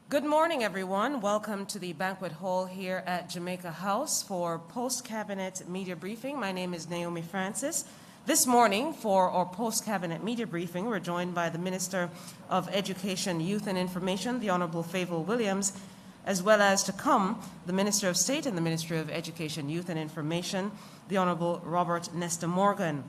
Good morning, everyone. Welcome to the banquet hall here at Jamaica House for post-cabinet media briefing. My name is Naomi Francis. This morning, for our post-cabinet media briefing, we're joined by the Minister of Education, Youth and Information, the Honorable Favour Williams, as well as to come, the Minister of State in the Ministry of Education, Youth and Information, the Honorable Robert Nesta Morgan.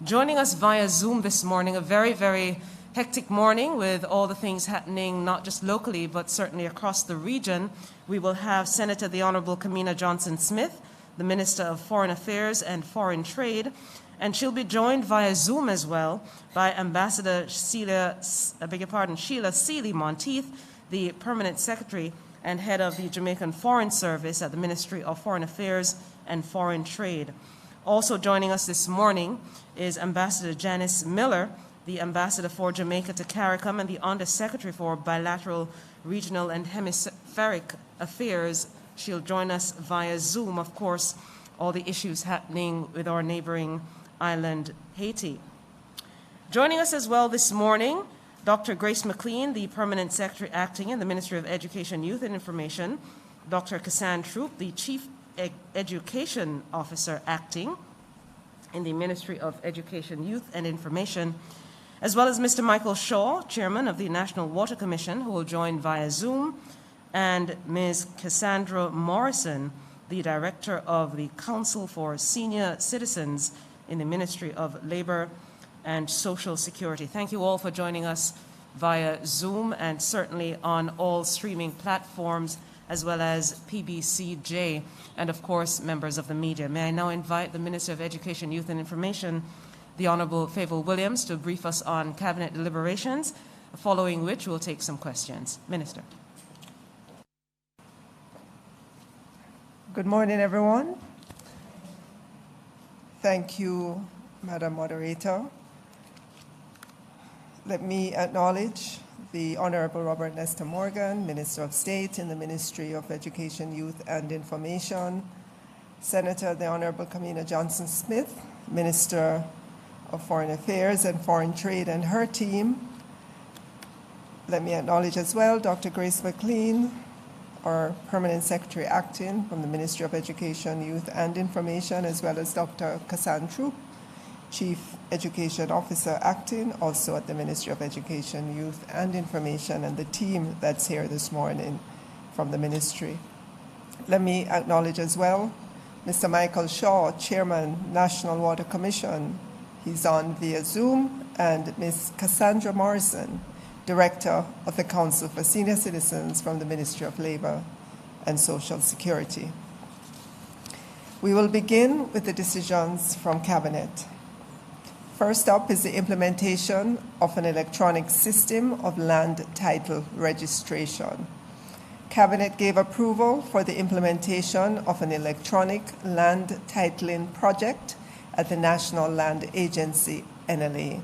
Joining us via Zoom this morning, a very hectic morning with all the things happening, not just locally, but certainly across the region. We will have Senator the Honorable Kamina Johnson-Smith, the Minister of Foreign Affairs and Foreign Trade, and she'll be joined via Zoom as well by Ambassador Sheila Seeley Monteith, the Permanent Secretary and Head of the Jamaican Foreign Service at the Ministry of Foreign Affairs and Foreign Trade. Also joining us this morning is Ambassador Janice Miller, the Ambassador for Jamaica to CARICOM and the Under-Secretary for Bilateral, Regional and Hemispheric Affairs. She'll join us via Zoom, of course, all the issues happening with our neighboring island, Haiti. Joining us as well this morning, Dr. Grace McLean, the Permanent Secretary Acting in the Ministry of Education, Youth and Information, Dr. Cassandra Troop, the Chief Education Officer Acting in the Ministry of Education, Youth and Information, as well as Mr. Michael Shaw, Chairman of the National Water Commission, who will join via Zoom, and Ms. Cassandra Morrison, the Director of the Council for Senior Citizens in the Ministry of Labor and Social Security. Thank you all for joining us via Zoom and certainly on all streaming platforms, as well as PBCJ, and of course, members of the media. May I now invite the Minister of Education, Youth and Information, the Honorable Favour Williams, to brief us on Cabinet deliberations, following which we'll take some questions. Minister. Good morning, everyone. Thank you, Madam Moderator. Let me acknowledge the Honorable Robert Nesta Morgan, Minister of State in the Ministry of Education, Youth and Information, Senator the Honorable Kamina Johnson-Smith, Minister of Foreign Affairs and Foreign Trade, and her team. Let me acknowledge as well Dr. Grace McLean, our Permanent Secretary Acting from the Ministry of Education, Youth and Information, as well as Dr. Cassandra Troop, Chief Education Officer Acting, also at the Ministry of Education, Youth and Information, and the team that's here this morning from the ministry. Let me acknowledge as well Mr. Michael Shaw, Chairman, National Water Commission. He's on via Zoom, and Ms. Cassandra Morrison, Director of the Council for Senior Citizens from the Ministry of Labor and Social Security. We will begin with the decisions from Cabinet. First up is the implementation of an electronic system of land title registration. Cabinet gave approval for the implementation of an electronic land titling project at the National Land Agency, NLA.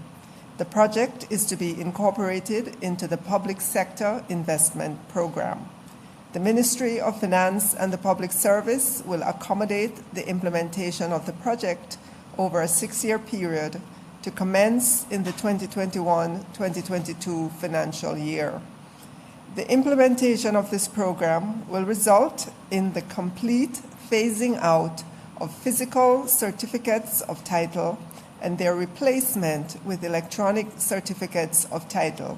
The project is to be incorporated into the Public Sector Investment Program. The Ministry of Finance and the Public Service will accommodate the implementation of the project over a 6-year period to commence in the 2021-2022 financial year. The implementation of this program will result in the complete phasing out of physical certificates of title and their replacement with electronic certificates of title.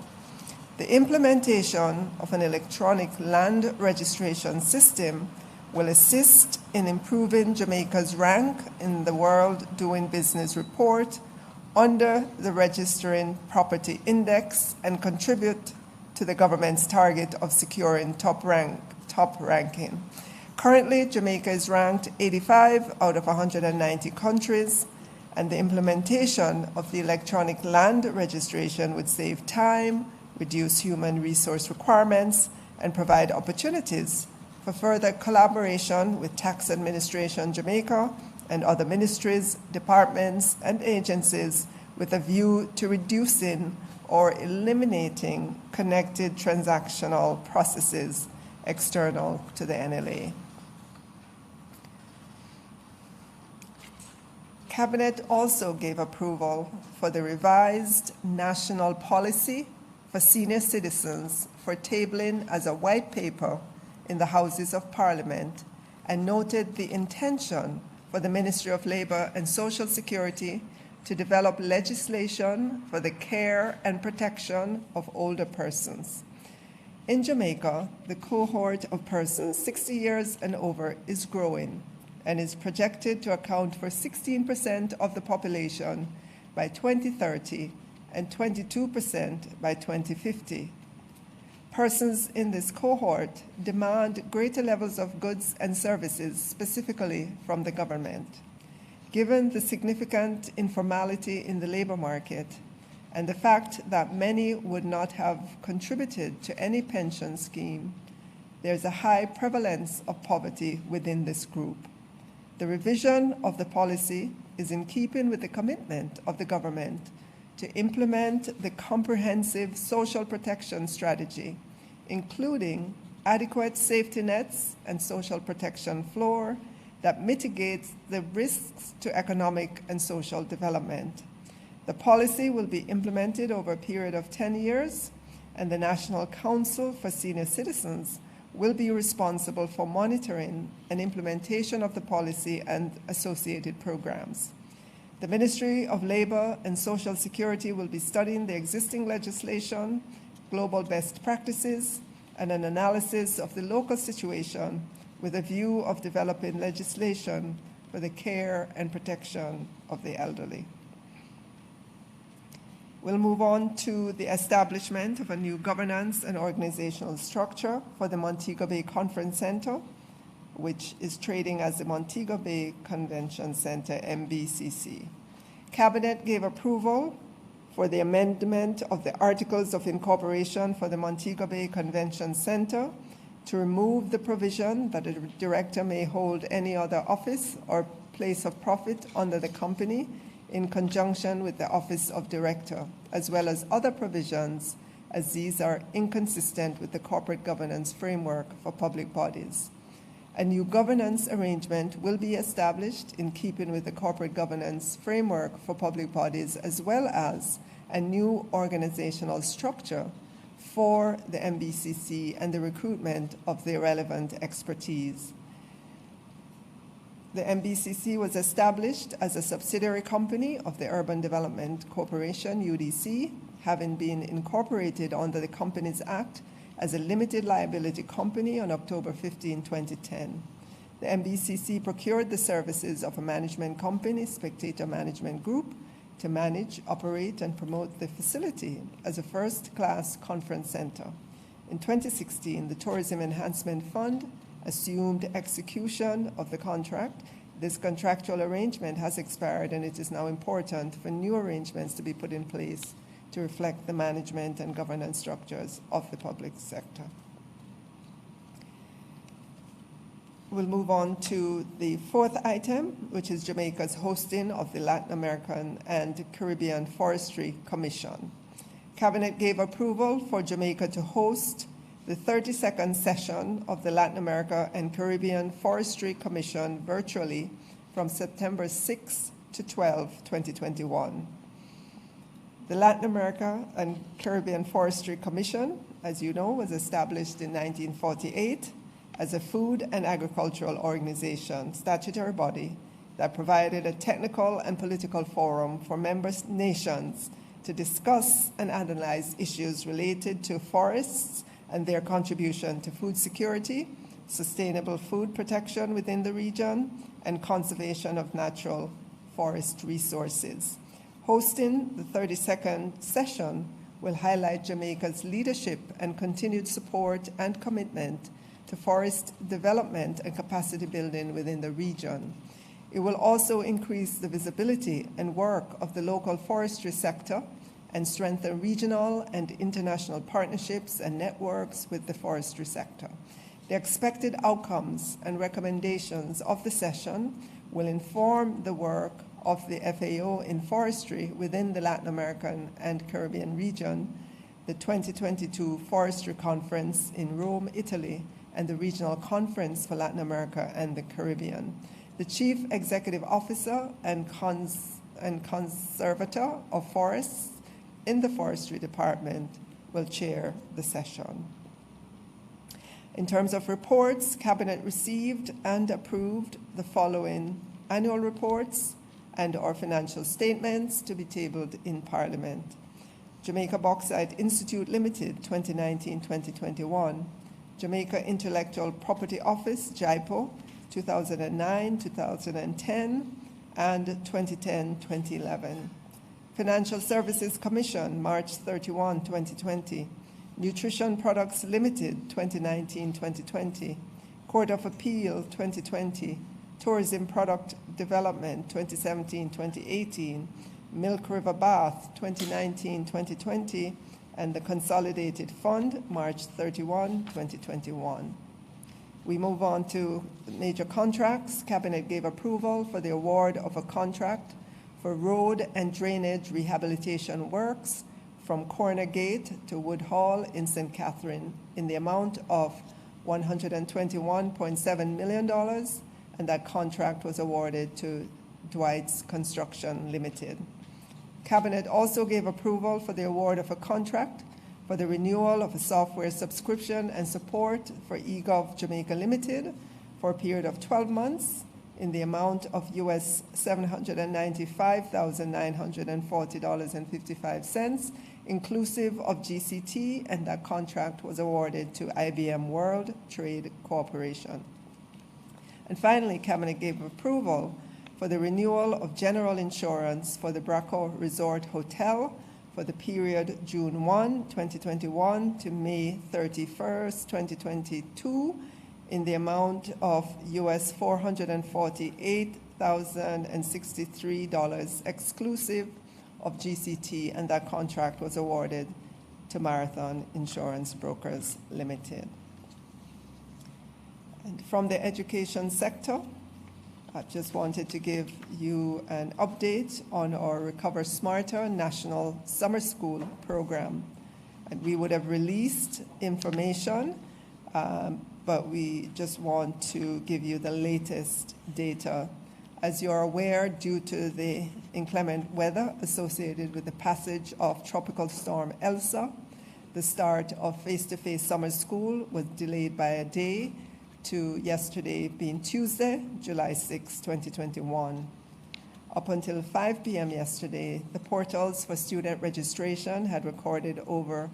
The implementation of an electronic land registration system will assist in improving Jamaica's rank in the World Doing Business report under the Registering Property Index and contribute to the government's target of securing top ranking. Currently, Jamaica is ranked 85 out of 190 countries, and the implementation of the electronic land registration would save time, reduce human resource requirements, and provide opportunities for further collaboration with Tax Administration Jamaica and other ministries, departments, and agencies with a view to reducing or eliminating connected transactional processes external to the NLA. Cabinet also gave approval for the revised national policy for senior citizens for tabling as a white paper in the Houses of Parliament and noted the intention for the Ministry of Labour and Social Security to develop legislation for the care and protection of older persons. In Jamaica, the cohort of persons 60 years and over is growing and is projected to account for 16% of the population by 2030 and 22% by 2050. Persons in this cohort demand greater levels of goods and services, specifically from the government. Given the significant informality in the labor market and the fact that many would not have contributed to any pension scheme, there's a high prevalence of poverty within this group. The revision of the policy is in keeping with the commitment of the government to implement the comprehensive social protection strategy, including adequate safety nets and social protection floor that mitigates the risks to economic and social development. The policy will be implemented over a period of 10 years, and the National Council for Senior Citizens will be responsible for monitoring and implementation of the policy and associated programs. The Ministry of Labour and Social Security will be studying the existing legislation, global best practices, and an analysis of the local situation with a view of developing legislation for the care and protection of the elderly. We'll move on to the establishment of a new governance and organizational structure for the Montego Bay Conference Center, which is trading as the Montego Bay Convention Center, MBCC. Cabinet gave approval for the amendment of the Articles of Incorporation for the Montego Bay Convention Center to remove the provision that a director may hold any other office or place of profit under the company in conjunction with the Office of Director, as well as other provisions, as these are inconsistent with the corporate governance framework for public bodies. A new governance arrangement will be established in keeping with the corporate governance framework for public bodies, as well as a new organizational structure for the MBCC and the recruitment of the relevant expertise. The MBCC was established as a subsidiary company of the Urban Development Corporation, UDC, having been incorporated under the Companies Act as a limited liability company on October 15, 2010. The MBCC procured the services of a management company, Spectator Management Group, to manage, operate, and promote the facility as a first-class conference center. In 2016, the Tourism Enhancement Fund assumed execution of the contract. This contractual arrangement has expired, and it is now important for new arrangements to be put in place to reflect the management and governance structures of the public sector. We'll move on to the fourth item, which is Jamaica's hosting of the Latin American and Caribbean Forestry Commission. Cabinet gave approval for Jamaica to host the 32nd session of the Latin America and Caribbean Forestry Commission virtually from September 6 to 12, 2021. The Latin America and Caribbean Forestry Commission, as you know, was established in 1948 as a food and agricultural organization, statutory body, that provided a technical and political forum for member nations to discuss and analyze issues related to forests and their contribution to food security, sustainable food protection within the region, and conservation of natural forest resources. Hosting the 32nd session will highlight Jamaica's leadership and continued support and commitment to forest development and capacity building within the region. It will also increase the visibility and work of the local forestry sector and strengthen regional and international partnerships and networks with the forestry sector. The expected outcomes and recommendations of the session will inform the work of the FAO in forestry within the Latin American and Caribbean region, the 2022 Forestry Conference in Rome, Italy, and the Regional Conference for Latin America and the Caribbean. The Chief Executive Officer and Conservator of Forests in the Forestry Department will chair the session. In terms of reports, Cabinet received and approved the following annual reports and or financial statements to be tabled in Parliament. Jamaica Bauxite Institute Limited, 2019-2021. Jamaica Intellectual Property Office, JIPO, 2009, 2010, and 2010-2011. Financial Services Commission, March 31, 2020. Nutrition Products Limited, 2019-2020. Court of Appeal, 2020. Tourism Product Development, 2017-2018. Milk River Bath, 2019-2020. And the Consolidated Fund, March 31, 2021. We move on to major contracts. Cabinet gave approval for the award of a contract for road and drainage rehabilitation works from Corner Gate to Wood Hall in St. Catherine in the amount of $121.7 million, and that contract was awarded to Dwight's Construction Limited. Cabinet also gave approval for the award of a contract for the renewal of a software subscription and support for eGov Jamaica Limited for a period of 12 months in the amount of US $795,940.55, inclusive of GCT, and that contract was awarded to IBM World Trade Corporation. And finally, Cabinet gave approval for the renewal of general insurance for the Braco Resort Hotel for the period June 1, 2021 to May 31st, 2022 in the amount of US $448,063 exclusive of GCT, and that contract was awarded to Marathon Insurance Brokers Limited. And from the education sector, I just wanted to give you an update on our Recover Smarter National Summer School program. And we would have released information, but we just want to give you the latest data. As you're aware, due to the inclement weather associated with the passage of Tropical Storm Elsa, the start of face-to-face summer school was delayed by a day to yesterday being Tuesday, July 6, 2021. Up until 5 p.m. yesterday, the portals for student registration had recorded over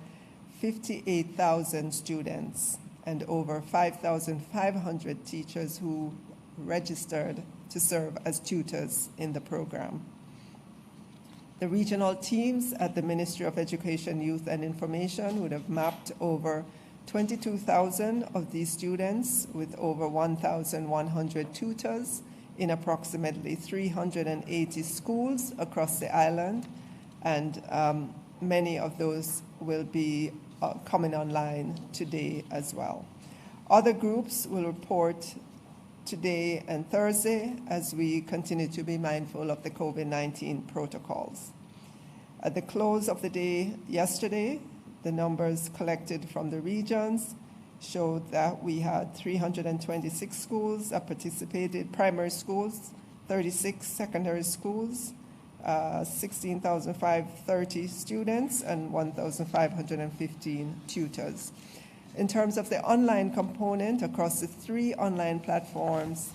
58,000 students and over 5,500 teachers who registered to serve as tutors in the program. The regional teams at the Ministry of Education, Youth and Information would have mapped over 22,000 of these students with over 1,100 tutors in approximately 380 schools across the island, and many of those will be coming online today as well. Other groups will report today and Thursday as we continue to be mindful of the COVID-19 protocols. At the close of the day yesterday, the numbers collected from the regions showed that we had 326 schools that participated, primary schools, 36 secondary schools, 16,530 students, and 1,515 tutors. In terms of the online component across the 3 online platforms,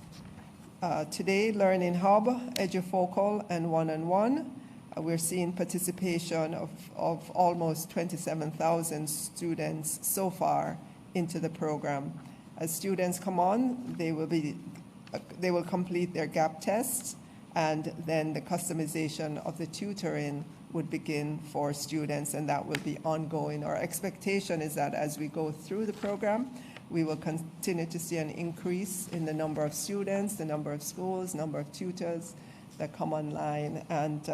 today, Learning Hub, Edufocal, and One-on-One, we're seeing participation of almost 27,000 students so far into the program. As students come on, they will complete their gap tests, and then the customization of the tutoring would begin for students, and that will be ongoing. Our expectation is that as we go through the program, we will continue to see an increase in the number of students, the number of schools, number of tutors that come online, and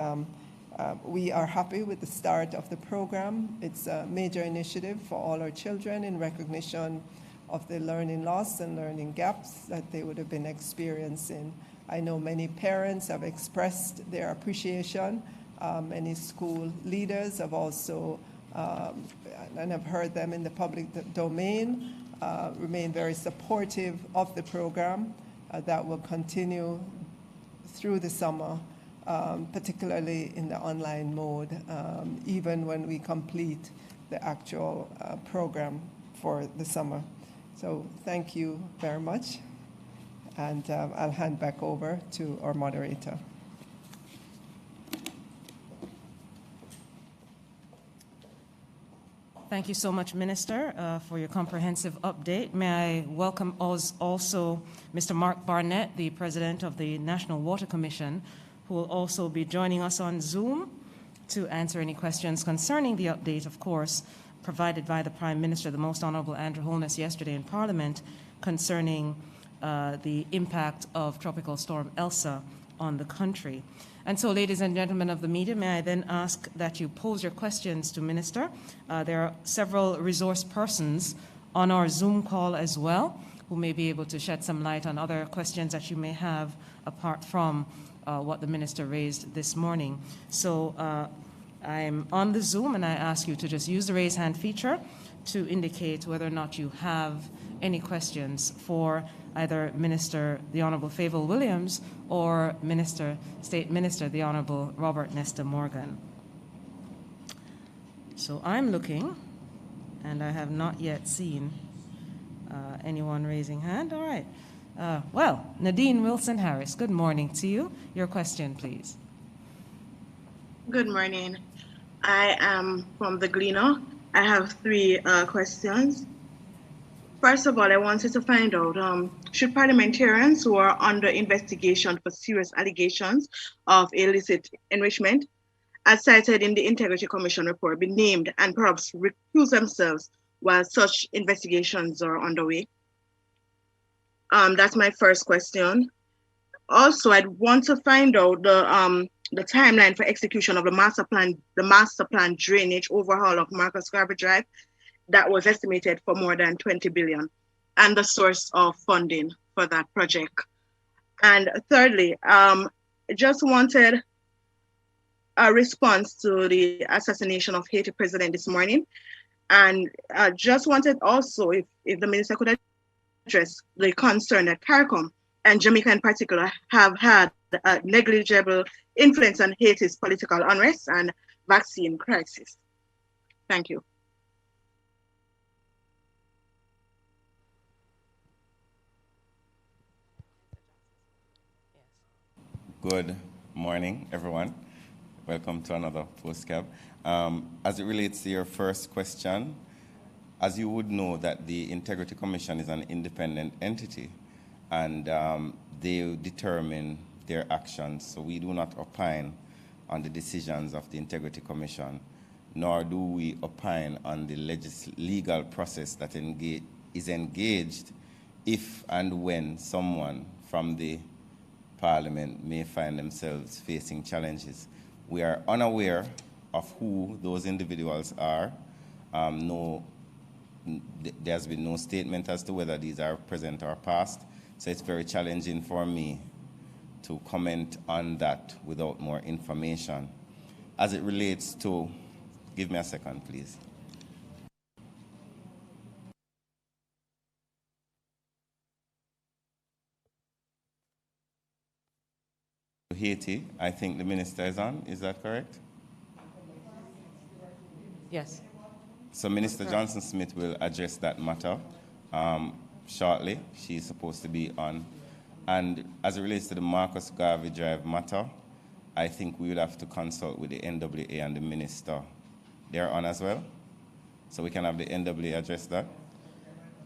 we are happy with the start of the program. It's a major initiative for all our children in recognition of the learning loss and learning gaps that they would have been experiencing. I know many parents have expressed their appreciation. Many school leaders have also, and I've heard them in the public domain, remain very supportive of the program that will continue through the summer. Particularly in the online mode, even when we complete the actual program for the summer. So thank you very much. And I'll hand back over to our moderator. Thank you so much, Minister, for your comprehensive update. May I welcome also Mr. Mark Barnett, the President of the National Water Commission, who will also be joining us on Zoom to answer any questions concerning the update, of course, provided by the Prime Minister, the Most Honourable Andrew Holness, yesterday in Parliament concerning the impact of Tropical Storm Elsa on the country. And so, ladies and gentlemen of the media, may I then ask that you pose your questions to Minister. There are several resource persons on our Zoom call as well who may be able to shed some light on other questions that you may have apart from what the Minister raised this morning. So I'm on the Zoom, and I ask you to just use the raise hand feature to indicate whether or not you have any questions for either Minister, the Honourable Favour Williams, or State Minister, the Honourable Robert Nesta Morgan. So I'm looking, and I have not yet seen anyone raising hand. All right. Well, Nadine Wilson-Harris, good morning to you. Your question, please. Good morning. I am from the Gleaner. I have three questions. First of all, I wanted to find out, should parliamentarians who are under investigation for serious allegations of illicit enrichment, as cited in the Integrity Commission report, be named and perhaps recuse themselves while such investigations are underway? That's my first question. Also, I'd want to find out the timeline for execution of the master plan drainage overhaul of Marcus Garvey Drive that was estimated for more than 20 billion, and the source of funding for that project. And thirdly, just wanted a response to the assassination of Haiti president this morning. And just wanted also if the minister could address the concern that CARICOM and Jamaica in particular have had a negligible influence on Haiti's political unrest and vaccine crisis. Thank you. Good morning, everyone. Welcome to another postcab. As it relates to your first question, as you would know that the Integrity Commission is an independent entity, and they determine their actions. So we do not opine on the decisions of the Integrity Commission, nor do we opine on the legal process that is engaged if and when someone from the Parliament may find themselves facing challenges. We are unaware of who those individuals are. There's been no statement as to whether these are present or past, so it's very challenging for me to comment on that without more information. As it relates to, give me a second, please. Haiti, I think the minister is on, is that correct? Yes. So Minister Johnson-Smith will address that matter shortly. She's supposed to be on. And as it relates to the Marcus Garvey Drive matter, I think we would have to consult with the NWA and the minister. They're on as well? So we can have the NWA address that?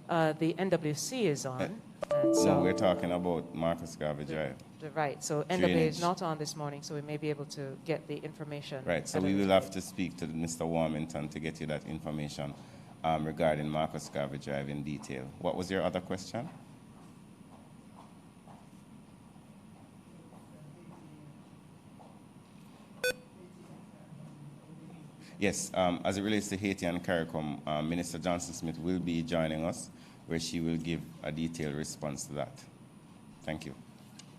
The NWC is on. No, we're talking about Marcus Garvey Drive. Right, so NWA is not on this morning, so we may be able to get the information. Right, so we will have to speak to Mr. Warmington to get you that information regarding Marcus Garvey Drive in detail. What was your other question? Yes, as it relates to Haiti and CARICOM, Minister Johnson-Smith will be joining us, where she will give a detailed response to that. Thank you.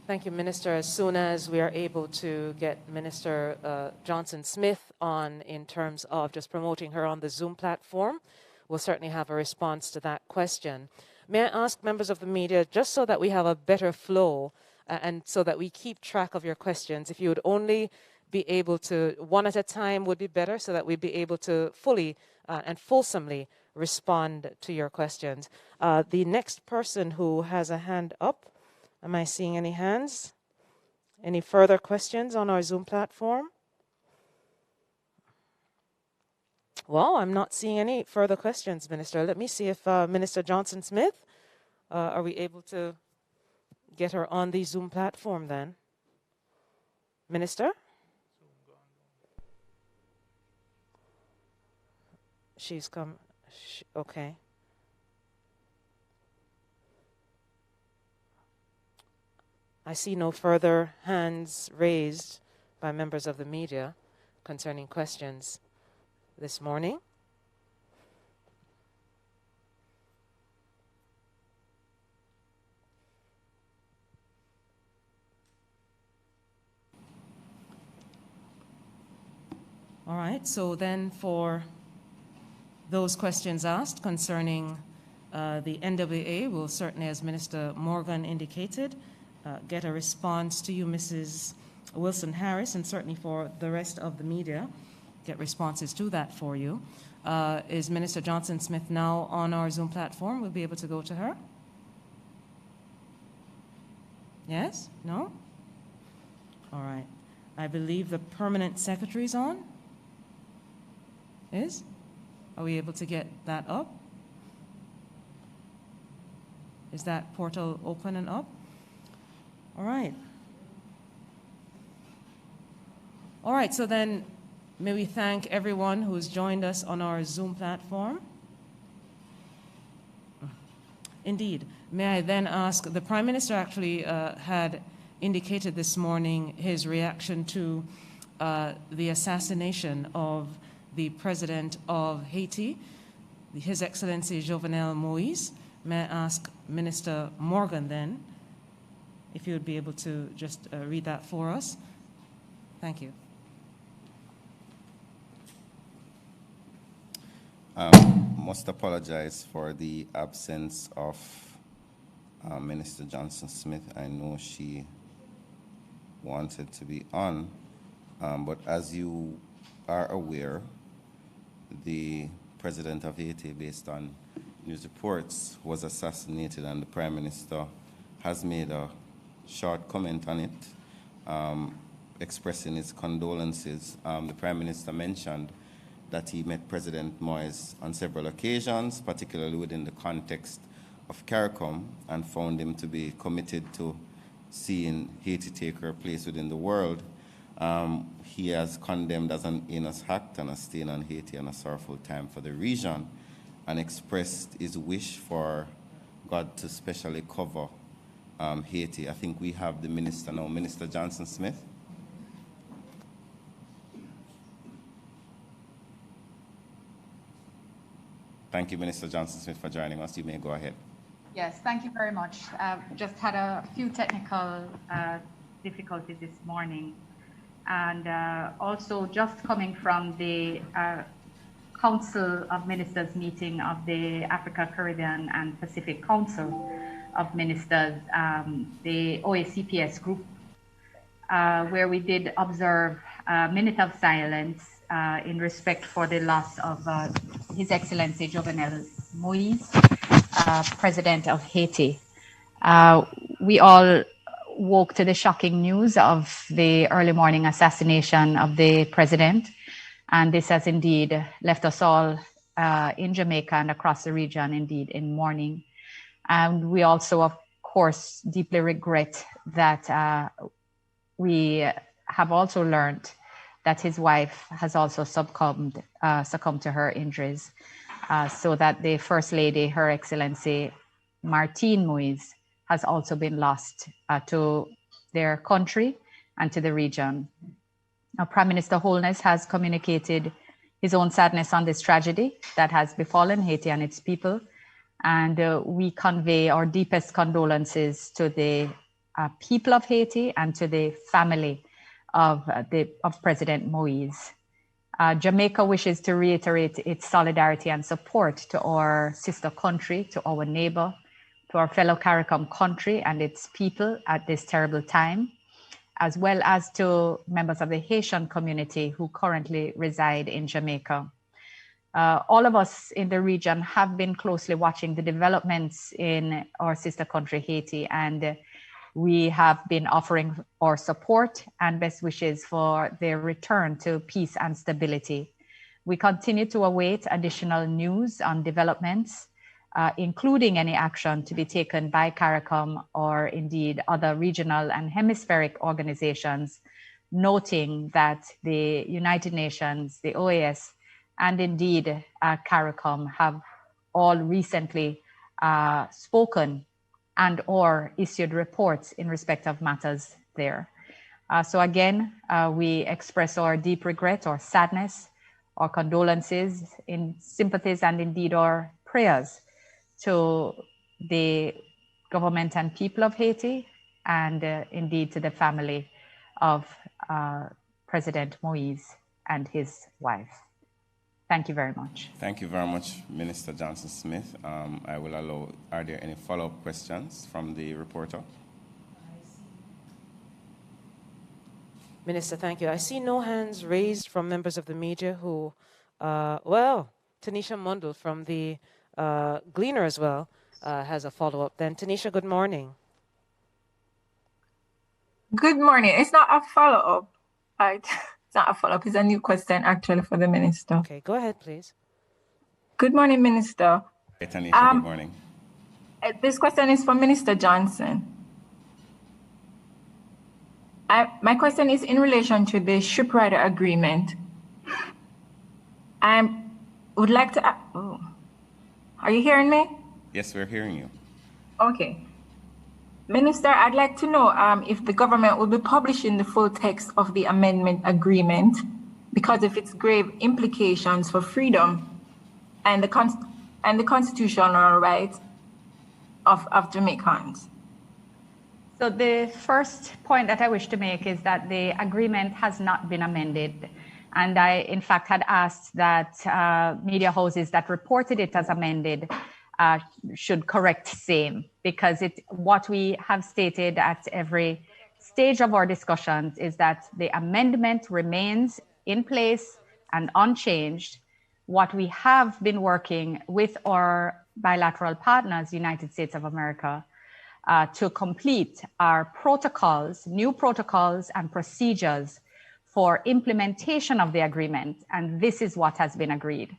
Thank you, Minister. As soon as we are able to get Minister Johnson-Smith on in terms of just promoting her on the Zoom platform, we'll certainly have a response to that question. May I ask members of the media, just so that we have a better flow and so that we keep track of your questions, if you would only be able to, one at a time would be better, so that we'd be able to fully and fulsomely respond to your questions. The next person who has a hand up, am I seeing any hands? Any further questions on our Zoom platform? Well, I'm not seeing any further questions, Minister. Let me see if Minister Johnson-Smith, are we able to get her on the Zoom platform then? Minister? She's come. Okay. I see no further hands raised by members of the media concerning questions this morning. All right, so then for those questions asked concerning the NWA, we'll certainly, as Minister Morgan indicated, get a response to you, Mrs. Wilson-Harris, and certainly for the rest of the media, get responses to that for you. Is Minister Johnson-Smith now on our Zoom platform? We'll be able to go to her? Yes? No? All right. I believe the permanent secretary is on. Is? Are we able to get that up? Is that portal open and up? All right. All right, so then may we thank everyone who's joined us on our Zoom platform. Indeed. May I then ask, the Prime Minister actually had indicated this morning his reaction to the assassination of the President of Haiti, His Excellency Jovenel Moïse. May I ask Minister Morgan then, if you would be able to just read that for us. Thank you. Must apologize for the absence of Minister Johnson-Smith. I know she wanted to be on, but as you are aware, the President of Haiti, based on news reports, was assassinated, and the Prime Minister has made a short comment on it, expressing his condolences. The Prime Minister mentioned that he met President Moïse on several occasions, particularly within the context of CARICOM, and found him to be committed to seeing Haiti take her place within the world. He has condemned as an heinous act and a stain on Haiti and a sorrowful time for the region, and expressed his wish for God to specially cover Haiti. I think we have the minister now, Minister Johnson-Smith. Thank you, Minister Johnson-Smith, for joining us. You may go ahead. Yes, thank you very much. Just had a few technical difficulties this morning. And also just coming from the Council of Ministers meeting of the Africa, Caribbean and Pacific Council of Ministers, the OACPS group, where we did observe a minute of silence in respect for the loss of His Excellency Jovenel Moïse, President of Haiti. We all woke to the shocking news of the early morning assassination of the president. And this has indeed left us all in Jamaica and across the region, indeed, in mourning. And we also, of course, deeply regret that we have also learned that his wife has also succumbed to her injuries, so that the First Lady, Her Excellency Martine Moïse, has also been lost to their country and to the region. Now, Prime Minister Holness has communicated his own sadness on this tragedy that has befallen Haiti and its people. And we convey our deepest condolences to the people of Haiti and to the family of President Moïse. Jamaica wishes to reiterate its solidarity and support to our sister country, to our neighbor, to our fellow CARICOM country and its people at this terrible time, as well as to members of the Haitian community who currently reside in Jamaica. all of us in the region have been closely watching the developments in our sister country, Haiti, and we have been offering our support and best wishes for their return to peace and stability. We continue to await additional news on developments, including any action to be taken by CARICOM or indeed other regional and hemispheric organizations, noting that the United Nations, the OAS, and indeed CARICOM have all recently spoken and or issued reports in respect of matters there. So again, we express our deep regret, our sadness, our condolences, in sympathies, and indeed our prayers to the government and people of Haiti, and indeed to the family of President Moise and his wife. Thank you very much. Thank you very much, Minister Johnson-Smith. I will allow, are there any follow-up questions from the reporter? Minister, thank you. I see no hands raised from members of the media who, Tanisha Mundul from the Gleaner as well has a follow-up. Then, Tanisha, good morning. Good morning. It's not a follow-up. It's not a follow-up. It's a new question actually for the minister. Okay, go ahead, please. Good morning, Minister. Hey, Tanisha, good morning. This question is for Minister Johnson. My question is in relation to the shipwright agreement. I would like to. Are you hearing me? Yes, we're hearing you. Okay. Minister, I'd like to know if the government will be publishing the full text of the amendment agreement because of its grave implications for freedom and the constitutional rights of Jamaicans. So the first point that I wish to make is that the agreement has not been amended. And I, in fact, had asked that media houses that reported it as amended should correct same, because what we have stated at every stage of our discussions is that the amendment remains in place and unchanged. What we have been working with our bilateral partners, United States of America, to complete our protocols, new protocols and procedures for implementation of the agreement. And this is what has been agreed.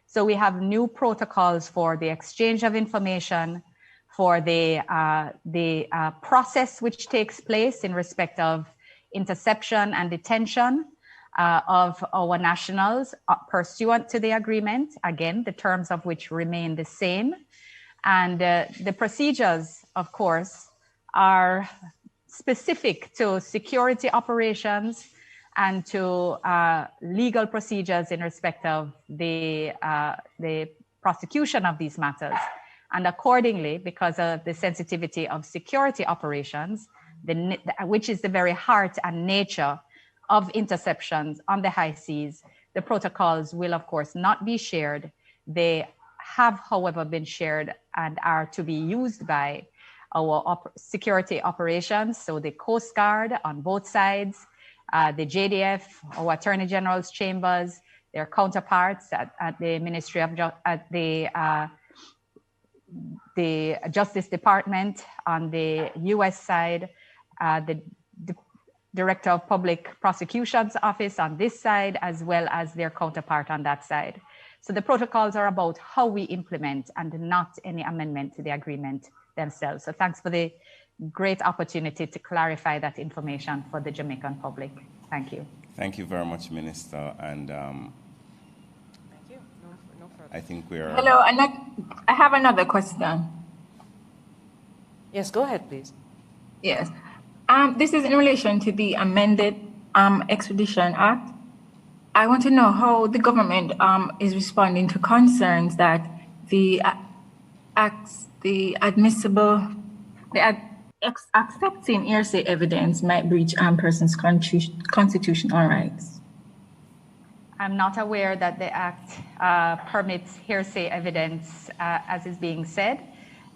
So we have new protocols for the exchange of information, for the process which takes place in respect of interception and detention of our nationals pursuant to the agreement, again, the terms of which remain the same. And the procedures, of course, are specific to security operations and to legal procedures in respect of the prosecution of these matters. And accordingly, because of the sensitivity of security operations, which is the very heart and nature of interceptions on the high seas, the protocols will, of course, not be shared. They have, however, been shared and are to be used by our security operations, so the Coast Guard on both sides, the JDF, our Attorney General's chambers, their counterparts at the Ministry of the Justice Department on the US side, the Director of Public Prosecution's Office on this side, as well as their counterpart on that side. So the protocols are about how we implement and not any amendment to the agreement themselves. So thanks for the great opportunity to clarify that information for the Jamaican public. Thank you. Thank you very much, Minister. And Thank you. No further. I think we're... Hello, I have another question. Yes, go ahead, please. Yes. This is in relation to the amended Extradition Act. I want to know how the government is responding to concerns that accepting hearsay evidence might breach persons' constitutional rights. I'm not aware that the Act permits hearsay evidence as is being said,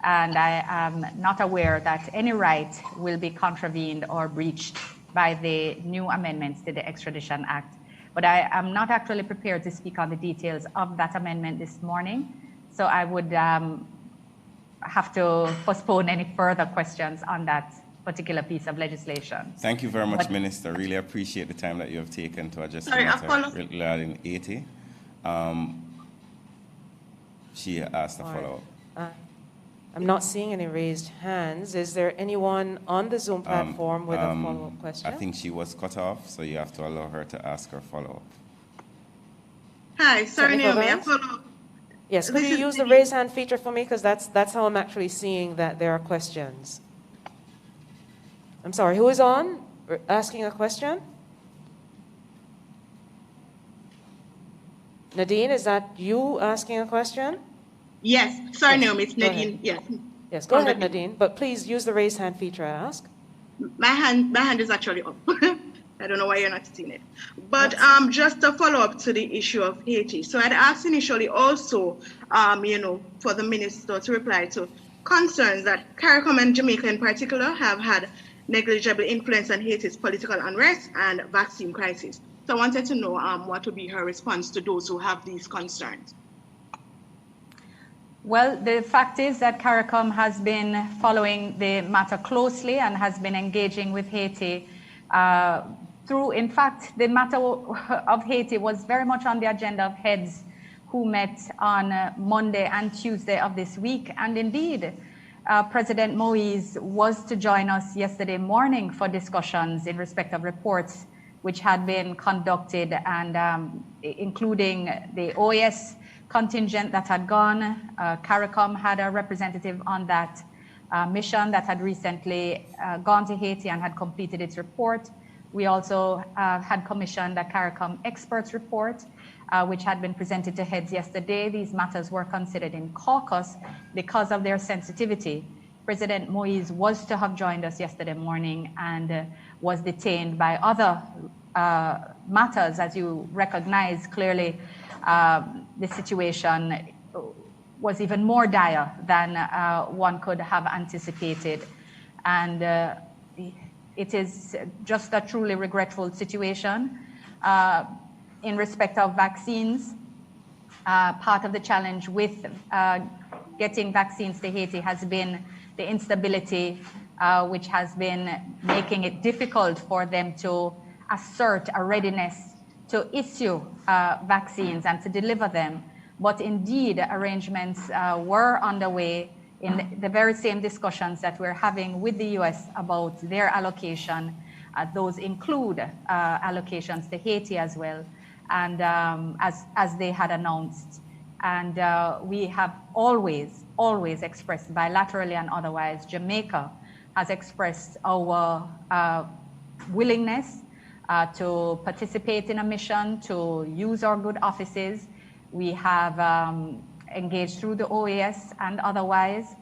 and I am not aware that any right will be contravened or breached by the new amendments to the Extradition Act. But I am not actually prepared to speak on the details of that amendment this morning. So I would have to postpone any further questions on that particular piece of legislation. Thank you very much, Minister. Really appreciate the time that you have taken to address the matter regarding Haiti. She asked a follow-up. I'm not seeing any raised hands. Is there anyone on the Zoom platform with a follow-up question? I think she was cut off, so you have to allow her to ask her follow-up. Hi, sorry, Naomi, I follow. Yes, could you use the raise hand feature for me? Because that's how I'm actually seeing that there are questions. I'm sorry, who is on asking a question? Nadine, is that you asking a question? Yes, sorry, Naomi, it's Nadine. Yes. Yes, go ahead, Nadine, but please use the raise hand feature, I ask. My hand is actually up. I don't know why you're not seeing it. But just a follow-up to the issue of Haiti. So I'd asked initially also, for the minister to reply to concerns that CARICOM and Jamaica in particular have had negligible influence on Haiti's political unrest and vaccine crisis. So I wanted to know what would be her response to those who have these concerns. Well, the fact is that CARICOM has been following the matter closely and has been engaging with Haiti in fact, the matter of Haiti was very much on the agenda of heads who met on Monday and Tuesday of this week. And indeed, President Moise was to join us yesterday morning for discussions in respect of reports which had been conducted, and including the OAS contingent that had gone. CARICOM had a representative on that mission that had recently gone to Haiti and had completed its report. We also had commissioned a CARICOM experts report, which had been presented to heads yesterday. These matters were considered in caucus because of their sensitivity. President Moise was to have joined us yesterday morning and was detained by other matters. As you recognize clearly, the situation was even more dire than one could have anticipated. And it is just a truly regretful situation. In respect of vaccines, part of the challenge with getting vaccines to Haiti has been the instability, which has been making it difficult for them to assert a readiness to issue vaccines and to deliver them. But indeed, arrangements were underway in the very same discussions that we're having with the US about their allocation. Those include allocations to Haiti as well, and as they had announced. And we have always expressed bilaterally and otherwise, Jamaica has expressed our willingness to participate in a mission, to use our good offices. We have engaged through the OAS and otherwise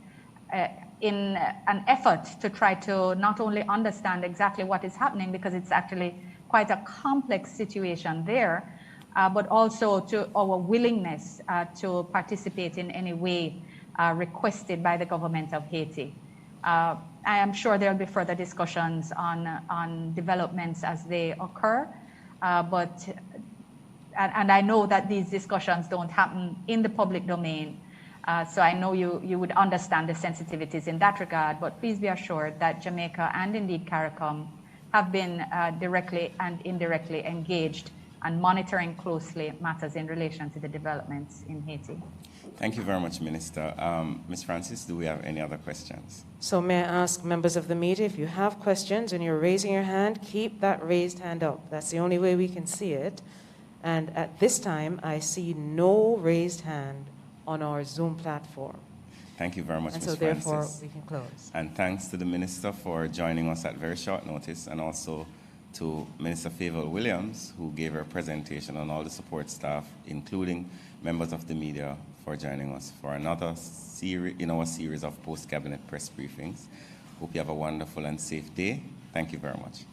in an effort to try to not only understand exactly what is happening, because it's actually quite a complex situation there, but also to our willingness to participate in any way requested by the government of Haiti. I am sure there'll be further discussions on developments as they occur, and I know that these discussions don't happen in the public domain. So I know you would understand the sensitivities in that regard, but please be assured that Jamaica and indeed CARICOM have been directly and indirectly engaged and monitoring closely matters in relation to the developments in Haiti. Thank you very much, Minister. Ms. Francis, do we have any other questions? So may I ask members of the media, if you have questions and you're raising your hand, keep that raised hand up. That's the only way we can see it. And at this time, I see no raised hand on our Zoom platform. Thank you very much, Ms. So Francis. therefore, we can close. And thanks to the Minister for joining us at very short notice, and also to Minister Favour Williams, who gave her presentation, on all the support staff, including members of the media, for joining us for another series in our series of post-cabinet press briefings. Hope you have a wonderful and safe day. Thank you very much.